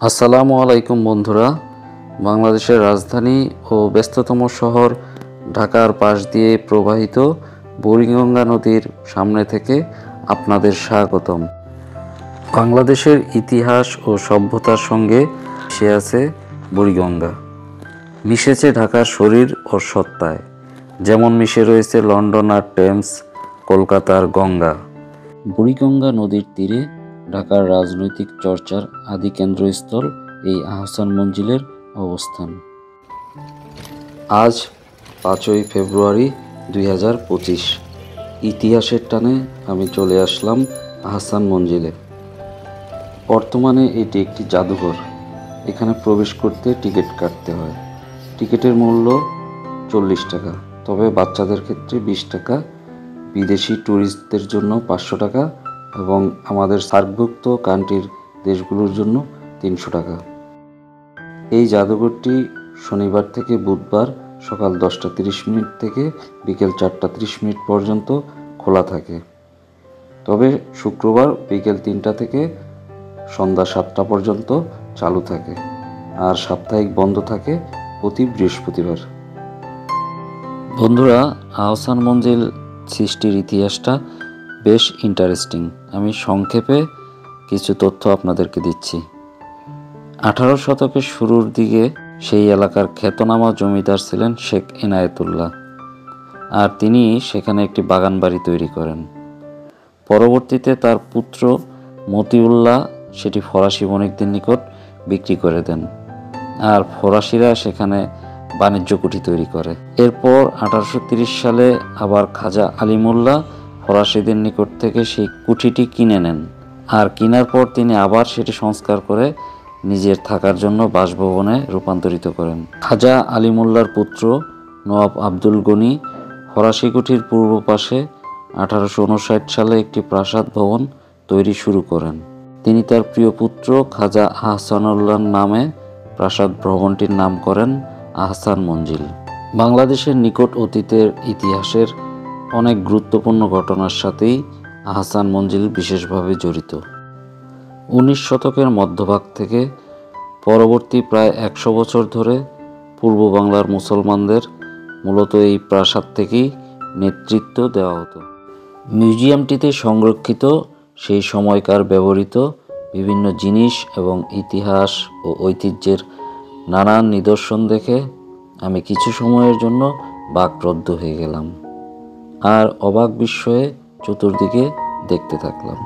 আসসালামু আলাইকুম বন্ধুরা। বাংলাদেশের রাজধানী ও ব্যস্ততম শহর ঢাকার পাশ দিয়ে প্রবাহিত বুড়িগঙ্গা নদীর সামনে থেকে আপনাদের স্বাগতম। বাংলাদেশের ইতিহাস ও সভ্যতার সঙ্গে মিশে আছে বুড়িগঙ্গা, মিশেছে ঢাকার শরীর ও সত্তায়, যেমন মিশে রয়েছে লন্ডন আর টেমস, কলকাতার গঙ্গা। বুড়িগঙ্গা নদীর তীরে ঢাকার রাজনৈতিক চর্চার আদি কেন্দ্রস্থল এই আহসান মঞ্জিলের অবস্থান। আজ 5ই ফেব্রুয়ারি 2025। ইতিহাসের টানে আমি চলে আসলাম আহসান মঞ্জিলে। বর্তমানে এটি একটি জাদুঘর। এখানে প্রবেশ করতে টিকিট কাটতে হয়। টিকিটের মূল্য 40 টাকা, তবে বাচ্চাদের ক্ষেত্রে 20 টাকা, বিদেশি ট্যুরিস্টদের জন্য 500 টাকা এবং আমাদের সার্কভুক্ত কান্ট্রির দেশগুলোর জন্য 300 টাকা। এই জাদুঘরটি শনিবার থেকে বুধবার সকাল 10:30 থেকে বিকেল 4:30 পর্যন্ত খোলা থাকে, তবে শুক্রবার বিকেল 3টা থেকে সন্ধ্যা 7টা পর্যন্ত চালু থাকে, আর সাপ্তাহিক বন্ধ থাকে প্রতি বৃহস্পতিবার। বন্ধুরা, আহসান মঞ্জিল সৃষ্টির ইতিহাসটা বেশ ইন্টারেস্টিং। আমি সংক্ষেপে কিছু তথ্য আপনাদেরকে দিচ্ছি। 18 শতকের শুরুর দিকে সেই এলাকার খ্যাতনামা জমিদার ছিলেন শেখ ইনায়েতুল্লাহ, আর তিনি সেখানে একটি বাগান বাড়ি তৈরি করেন। পরবর্তীতে তার পুত্র মতিউল্লাহ সেটি ফরাসি বণিকদের নিকট বিক্রি করে দেন, আর ফরাসিরা সেখানে বাণিজ্য কুঠি তৈরি করে। এরপর 1830 সালে আবার খাজা আলিমুল্লাহ ফরাসিদের নিকট থেকে সেই কুঠিটি কিনে নেন, আর কেনার পর তিনি আবার সেটি সংস্কার করে নিজের থাকার জন্য বাসভবনে রূপান্তরিত করেন। খাজা আলিমুল্লাহর পুত্র নওয়াব আব্দুল গনি ফরাসি কুঠির পূর্ব পাশে 1859 সালে একটি প্রাসাদ ভবন তৈরি শুরু করেন। তিনি তার প্রিয় পুত্র খাজা আহসানুল্লাহর নামে প্রাসাদ ভবনটির নাম করেন আহসান মঞ্জিল। বাংলাদেশের নিকট অতীতের ইতিহাসের অনেক গুরুত্বপূর্ণ ঘটনার সাথেই আহসান মঞ্জিল বিশেষভাবে জড়িত। 19 শতকের মধ্যভাগ থেকে পরবর্তী প্রায় 100 বছর ধরে পূর্ব বাংলার মুসলমানদের মূলত এই প্রাসাদ থেকেই নেতৃত্ব দেওয়া হতো। মিউজিয়ামটিতে সংরক্ষিত সেই সময়কার ব্যবহৃত বিভিন্ন জিনিস এবং ইতিহাস ও ঐতিহ্যের নানান নিদর্শন দেখে আমি কিছু সময়ের জন্য বাকরুদ্ধ হয়ে গেলাম, আর অবাক বিস্ময়ে চতুর্দিকে দেখতে থাকলাম।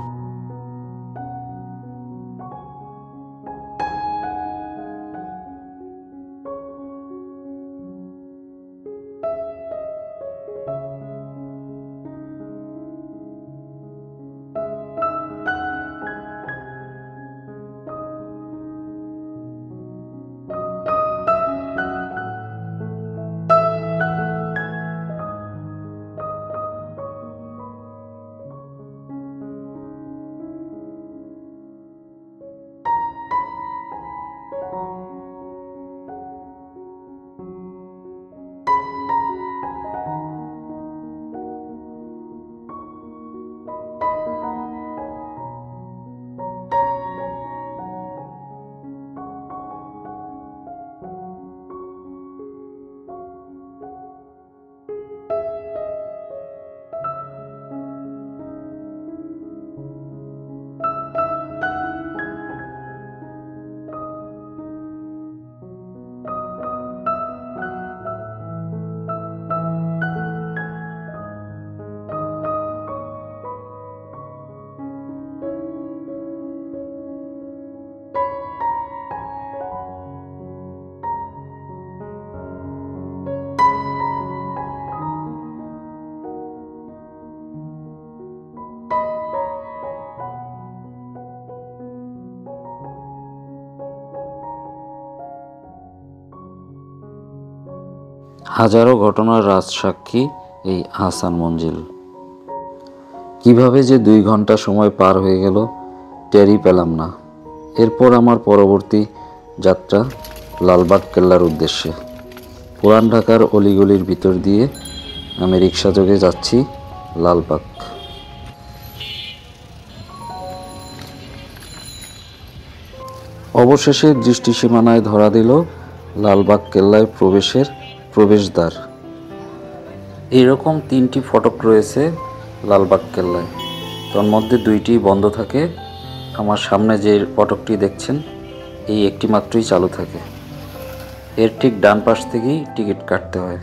হাজারো ঘটনার রাজসাক্ষী এই আহসান মঞ্জিল। কিভাবে যে 2 ঘন্টা সময় পার হয়ে গেল টেরই পেলাম না। এরপর আমার পরবর্তী যাত্রা লালবাগ কেল্লার উদ্দেশ্যে। পুরান ঢাকার অলিগলির ভিতর দিয়ে আমি রিক্সাযোগে যাচ্ছি লালবাগ। অবশেষে দৃষ্টি সীমানায় ধরা দিল লালবাগ কেল্লায় প্রবেশের প্রবেশদ্বার। এরকম 3টি ফটক রয়েছে লালবাগ কেল্লায়, তন্মধ্যে 2টি বন্ধ থাকে। আমার সামনে যে ফটকটি দেখছেন এই একটি মাত্রই চালু থাকে। এর ঠিক ডান পাশ থেকেই টিকিট কাটতে হয়।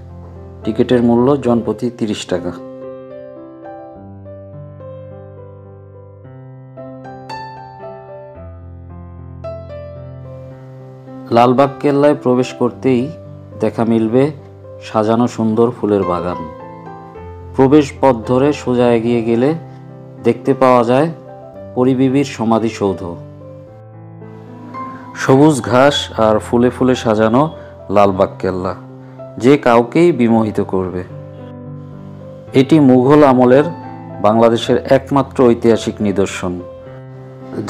টিকিটের মূল্য জনপ্রতি 30 টাকা। লালবাগ কেল্লায় প্রবেশ করতেই দেখা মিলবে সাজানো সুন্দর ফুলের বাগান। প্রবেশ পথ ধরে সোজা এগিয়ে গেলে দেখতে পাওয়া যায় পরিবিবির সমাধিসৌধ। সবুজ ঘাস আর ফুলে ফুলে সাজানো লালবাগ কেল্লা যে কাউকেই বিমোহিত করবে। এটি মুঘল আমলের বাংলাদেশের একমাত্র ঐতিহাসিক নিদর্শন,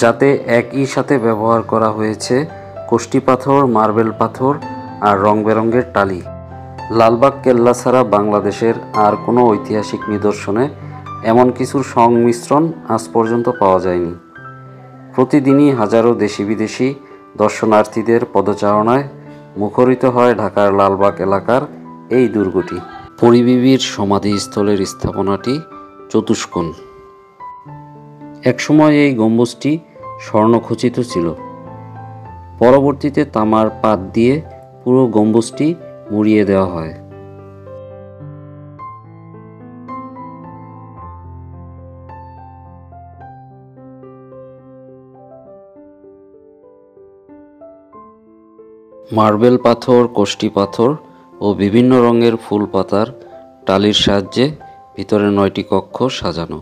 যাতে একই সাথে ব্যবহার করা হয়েছে কষ্টি পাথর, মার্বেল পাথর আর রং বেরঙের টালি। লালবাগ কেল্লা ছাড়া বাংলাদেশের আর কোনো ঐতিহাসিক নিদর্শনে এমন কিছুর সংমিশ্রণ আজ পর্যন্ত পাওয়া যায়নি। প্রতিদিনই হাজারো দেশি বিদেশি দর্শনার্থীদের পদচারণায় মুখরিত হয় ঢাকার লালবাগ এলাকার এই দুর্গটি। পরিবিবির সমাধিস্থলের স্থাপনাটি চতুষ্কোণ। একসময় এই গম্বুজটি স্বর্ণখচিত ছিল। পরবর্তীতে তামার পাত দিয়ে পুরো গম্বুজটি মুড়িয়ে দেওয়া হয়। মার্বেল পাথর, কষ্টি পাথর ও বিভিন্ন রঙের ফুল পাতার টালির সাহায্যে ভিতরে 9টি কক্ষ সাজানো।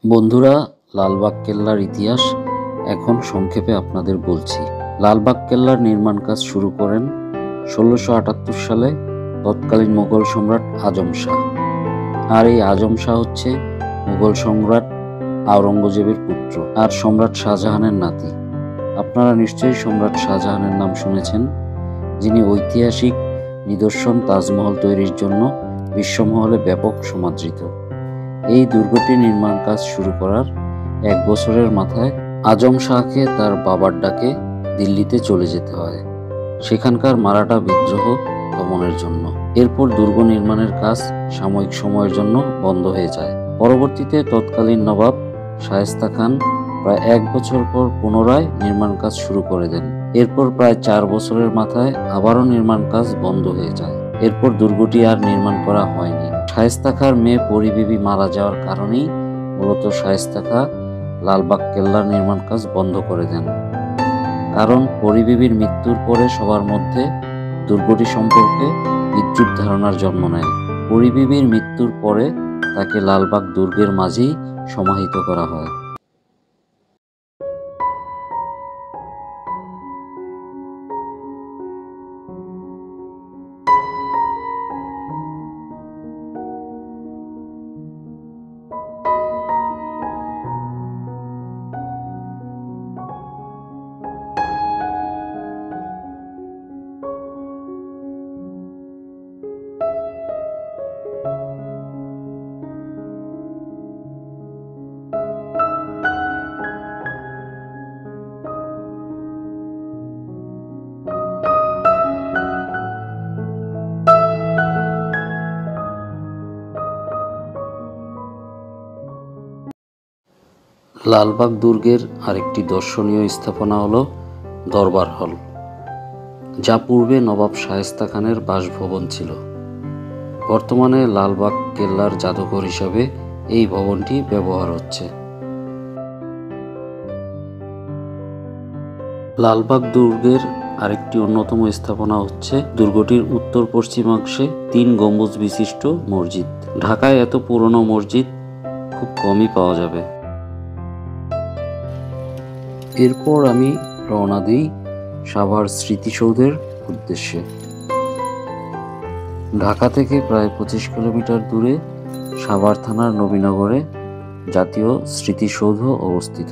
বন্ধুরা, লালবাগ কেল্লার ইতিহাস এখন সংক্ষেপে আপনাদের বলছি। লালবাগ কেল্লার নির্মাণ কাজ শুরু করেন 1678 সালে তৎকালীন মুঘল সম্রাট আজম শাহ। আর এই আজম শাহ হচ্ছে মুঘল সম্রাট আওরঙ্গজেবের পুত্র আর সম্রাট শাহজাহানের নাতি। আপনারা নিশ্চয়ই সম্রাট শাহজাহানের নাম শুনেছেন, যিনি ঐতিহাসিক নিদর্শন তাজমহল তৈরির জন্য বিশ্বমহলে ব্যাপক সমাদৃত। এই দুর্গটি নির্মাণ কাজ শুরু করার 1 বছরের মাথায় আজম শাহকে তার বাবার ডাকে দিল্লিতে চলে যেতে হয়, সেখানকার মারাঠা বিদ্রোহ দমনের জন্য। এরপর দুর্গ নির্মাণের কাজ সাময়িক সময়ের জন্য বন্ধ হয়ে যায়। পরবর্তীতে তৎকালীন নবাব শায়েস্তা খান প্রায় 1 বছর পর পুনরায় নির্মাণ কাজ শুরু করে দেন। এরপর প্রায় 4 বছরের মাথায় আবারও নির্মাণ কাজ বন্ধ হয়ে যায়। এরপর দুর্গটি আর নির্মাণ করা হয়নি। শায়েস্তা খাঁর মেয়ে পরিবিবি মারা যাওয়ার কারণেই মূলত শায়েস্তা খাঁ লালবাগ কেল্লার নির্মাণ কাজ বন্ধ করে দেন। কারণ পরিবিবির মৃত্যুর পরে সবার মধ্যে দুর্গটি সম্পর্কে বিদ্রূপ ধারণার জন্ম নেয়। পরিবিবির মৃত্যুর পরে তাকে লালবাগ দুর্গের মাঝেই সমাহিত করা হয়। লালবাগ দুর্গের আরেকটি দর্শনীয় স্থাপনা হলো দরবার হল, যা পূর্বে নবাব শায়েস্তা খানের বাসভবন ছিল। বর্তমানে লালবাগ কেল্লার জাদুঘর হিসাবে এই ভবনটি ব্যবহার হচ্ছে। লালবাগ দুর্গের আরেকটি অন্যতম স্থাপনা হচ্ছে দুর্গটির উত্তর পশ্চিমাংশে 3 গম্বুজ বিশিষ্ট মসজিদ। ঢাকায় এত পুরনো মসজিদ খুব কমই পাওয়া যাবে। এরপর আমি রওনা দিই সাভার স্মৃতিসৌধের উদ্দেশ্যে। ঢাকা থেকে প্রায় 25 কিলোমিটার দূরে সাভার থানার নবীনগরে জাতীয় স্মৃতিসৌধ অবস্থিত।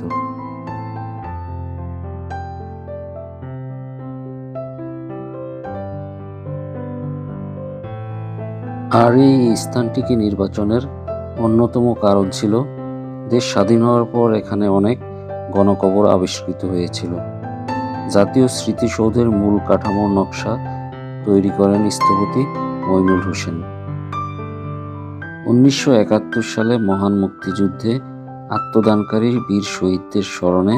আর এই স্থানটিকে নির্বাচনের অন্যতম কারণ ছিল দেশ স্বাধীন হওয়ার পর এখানে অনেক গণকবর আবিষ্কৃত হয়েছিল। জাতীয় স্মৃতিসৌধের মূল কাঠামোর নকশা তৈরি করেন স্থপতি মইনুল হোসেন। 1971 সালে মহান মুক্তিযুদ্ধে আত্মদানকারী বীর শহীদদের স্মরণে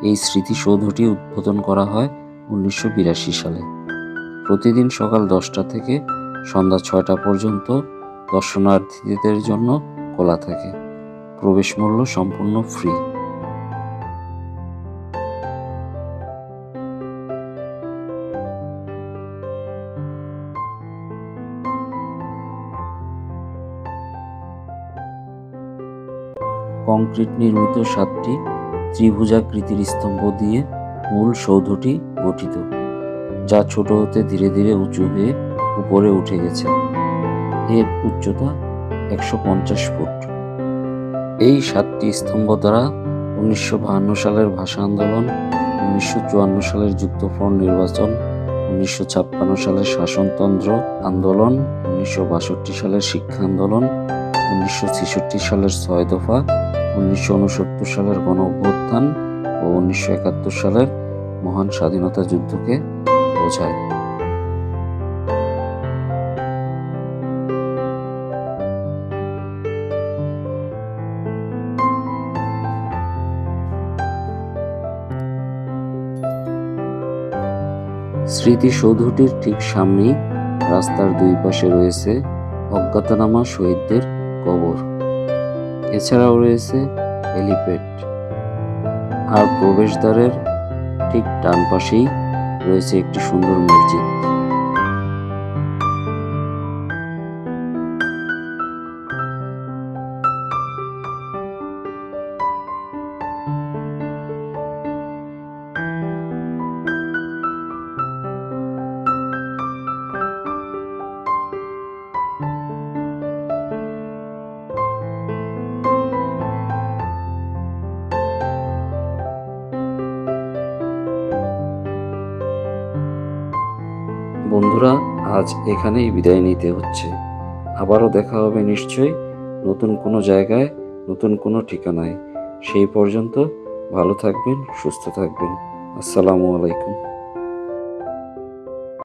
এই স্মৃতিসৌধটি উদ্বোধন করা হয় 1982 সালে। প্রতিদিন সকাল 10টা থেকে সন্ধ্যা 6টা পর্যন্ত দর্শনার্থীদের জন্য খোলা থাকে। প্রবেশ মূল্য সম্পূর্ণ ফ্রি। কংক্রিট নির্মিত 7টি ত্রিভুজাকৃতির স্তম্ভ দিয়ে মূল সৌধটি গঠিত, যা ছোট হতে ধীরে ধীরে উঁচু হয়ে উপরে উঠে গেছে। এর উচ্চতা 150 ফুট। এই 7টি স্তম্ভ দ্বারা 1952 সালের ভাষা আন্দোলন, 1954 সালের যুক্তফ্রন্ট নির্বাচন, 1956 সালের শাসনতন্ত্র আন্দোলন, 1962 সালের শিক্ষা আন্দোলন, 1966 সালের 6 দফা, 1969 সালের গণঅভ্যুত্থান ও 1971 সালের মহান স্বাধীনতা যুদ্ধকে বোঝায়। স্মৃতিসৌধটির ঠিক সামনেই রাস্তার দুই পাশে রয়েছে অজ্ঞাতনামা শহীদদের কবর। এছাড়াও রয়েছে হেলিপ্যাড। আর প্রবেশদ্বারের ঠিক ডান পাশেই রয়েছে একটি সুন্দর মসজিদ। বন্ধুরা, আজ এখানেই বিদায় নিতে হচ্ছে। আবারও দেখা হবে নিশ্চয়ই নতুন কোনো জায়গায়, নতুন কোনো ঠিকানায়। সেই পর্যন্ত ভালো থাকবেন, সুস্থ থাকবেন। আসসালামু আলাইকুম।